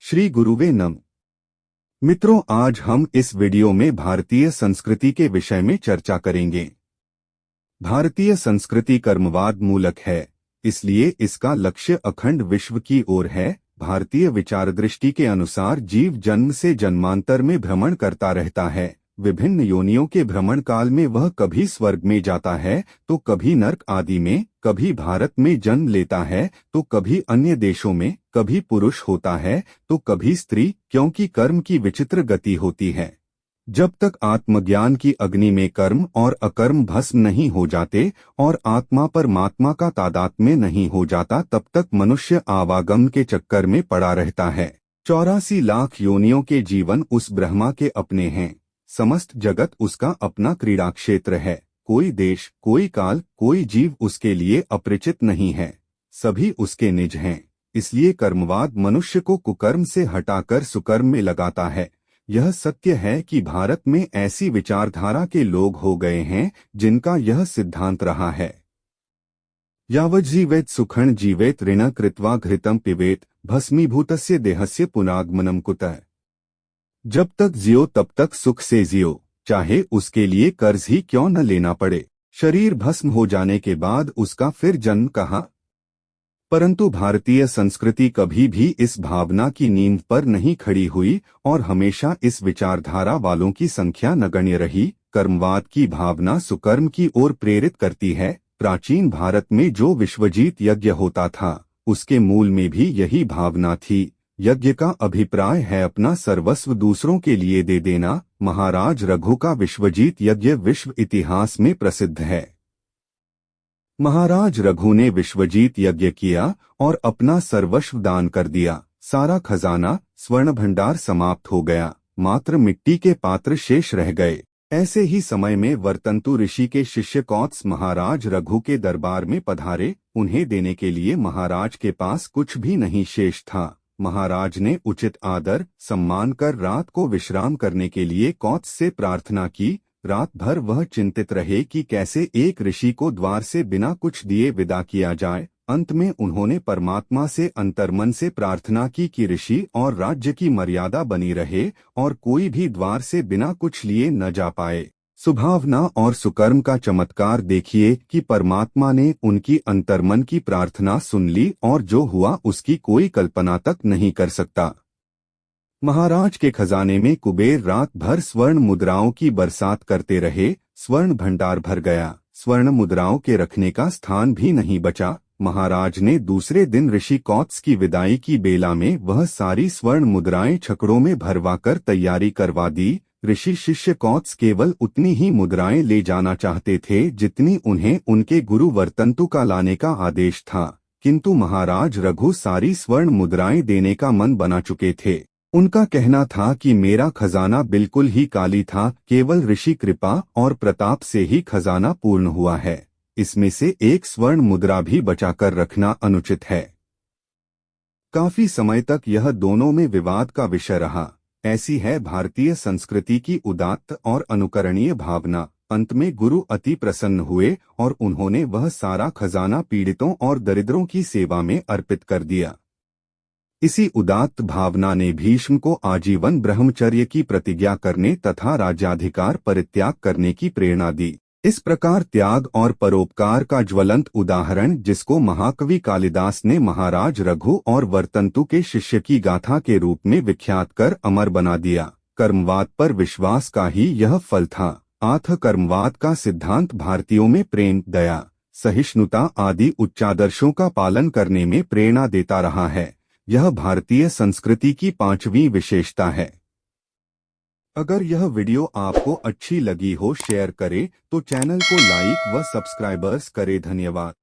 श्री गुरुवे नम। मित्रों, आज हम इस वीडियो में भारतीय संस्कृति के विषय में चर्चा करेंगे। भारतीय संस्कृति कर्मवाद मूलक है, इसलिए इसका लक्ष्य अखंड विश्व की ओर है। भारतीय विचार दृष्टि के अनुसार जीव जन्म से जन्मांतर में भ्रमण करता रहता है। विभिन्न योनियों के भ्रमण काल में वह कभी स्वर्ग में जाता है तो कभी नरक आदि में, कभी भारत में जन्म लेता है तो कभी अन्य देशों में, कभी पुरुष होता है तो कभी स्त्री, क्योंकि कर्म की विचित्र गति होती है। जब तक आत्मज्ञान की अग्नि में कर्म और अकर्म भस्म नहीं हो जाते और आत्मा परमात्मा का तादात्म्य नहीं हो जाता, तब तक मनुष्य आवागम के चक्कर में पड़ा रहता है। 84 लाख योनियों के जीवन उस ब्रह्मा के अपने हैं। समस्त जगत उसका अपना क्रीड़ा क्षेत्र है। कोई देश, कोई काल, कोई जीव उसके लिए अपरिचित नहीं है। सभी उसके निज हैं। इसलिए कर्मवाद मनुष्य को कुकर्म से हटाकर सुकर्म में लगाता है। यह सत्य है कि भारत में ऐसी विचारधारा के लोग हो गए हैं जिनका यह सिद्धांत रहा है, यावज्जीवेत सुखं जीवेत ऋण कृत्वा घृतं पिबेत भस्मीभूतस्य देहस्य पुनागमनं कुतः। जब तक जियो तब तक सुख से जियो, चाहे उसके लिए कर्ज ही क्यों न लेना पड़े। शरीर भस्म हो जाने के बाद उसका फिर जन्म कहाँ। परंतु भारतीय संस्कृति कभी भी इस भावना की नींव पर नहीं खड़ी हुई और हमेशा इस विचारधारा वालों की संख्या नगण्य रही। कर्मवाद की भावना सुकर्म की ओर प्रेरित करती है। प्राचीन भारत में जो विश्वजीत यज्ञ होता था, उसके मूल में भी यही भावना थी। यज्ञ का अभिप्राय है अपना सर्वस्व दूसरों के लिए दे देना। महाराज रघु का विश्वजीत यज्ञ विश्व इतिहास में प्रसिद्ध है। महाराज रघु ने विश्वजीत यज्ञ किया और अपना सर्वस्व दान कर दिया। सारा खजाना, स्वर्ण भंडार समाप्त हो गया, मात्र मिट्टी के पात्र शेष रह गए। ऐसे ही समय में वर्तंतु ऋषि के शिष्य कौत्स महाराज रघु के दरबार में पधारे। उन्हें देने के लिए महाराज के पास कुछ भी नहीं शेष था। महाराज ने उचित आदर सम्मान कर रात को विश्राम करने के लिए कौत्स से प्रार्थना की। रात भर वह चिंतित रहे कि कैसे एक ऋषि को द्वार से बिना कुछ दिए विदा किया जाए। अंत में उन्होंने परमात्मा से अंतर्मन से प्रार्थना की कि ऋषि और राज्य की मर्यादा बनी रहे और कोई भी द्वार से बिना कुछ लिए न जा पाए। सुभावना और सुकर्म का चमत्कार देखिए कि परमात्मा ने उनकी अंतर्मन की प्रार्थना सुन ली और जो हुआ उसकी कोई कल्पना तक नहीं कर सकता। महाराज के खजाने में कुबेर रात भर स्वर्ण मुद्राओं की बरसात करते रहे। स्वर्ण भंडार भर गया, स्वर्ण मुद्राओं के रखने का स्थान भी नहीं बचा। महाराज ने दूसरे दिन ऋषि कौत्स की विदाई की बेला में वह सारी स्वर्ण मुद्राएं छकड़ों में भरवाकर तैयारी करवा दी। ऋषि शिष्य कौत्स केवल उतनी ही मुद्राएं ले जाना चाहते थे जितनी उन्हें उनके गुरु वर्तंतु का लाने का आदेश था, किंतु महाराज रघु सारी स्वर्ण मुद्राएं देने का मन बना चुके थे। उनका कहना था कि मेरा खजाना बिल्कुल ही खाली था, केवल ऋषि कृपा और प्रताप से ही खजाना पूर्ण हुआ है। इसमें से एक स्वर्ण मुद्रा भी बचाकर रखना अनुचित है। काफी समय तक यह दोनों में विवाद का विषय रहा। ऐसी है भारतीय संस्कृति की उदात्त और अनुकरणीय भावना। अंत में गुरु अति प्रसन्न हुए और उन्होंने वह सारा खजाना पीड़ितों और दरिद्रों की सेवा में अर्पित कर दिया। इसी उदात्त भावना ने भीष्म को आजीवन ब्रह्मचर्य की प्रतिज्ञा करने तथा राज्याधिकार परित्याग करने की प्रेरणा दी। इस प्रकार त्याग और परोपकार का ज्वलंत उदाहरण, जिसको महाकवि कालिदास ने महाराज रघु और वर्तंतु के शिष्य की गाथा के रूप में विख्यात कर अमर बना दिया। कर्मवाद पर विश्वास का ही यह फल था। आथ कर्मवाद का सिद्धांत भारतीयों में प्रेम, दया, सहिष्णुता आदि उच्चादर्शों का पालन करने में प्रेरणा देता रहा है। यह भारतीय संस्कृति की 5वीं विशेषता है। अगर यह वीडियो आपको अच्छी लगी हो शेयर करें तो चैनल को लाइक व सब्सक्राइबर्स करें। धन्यवाद।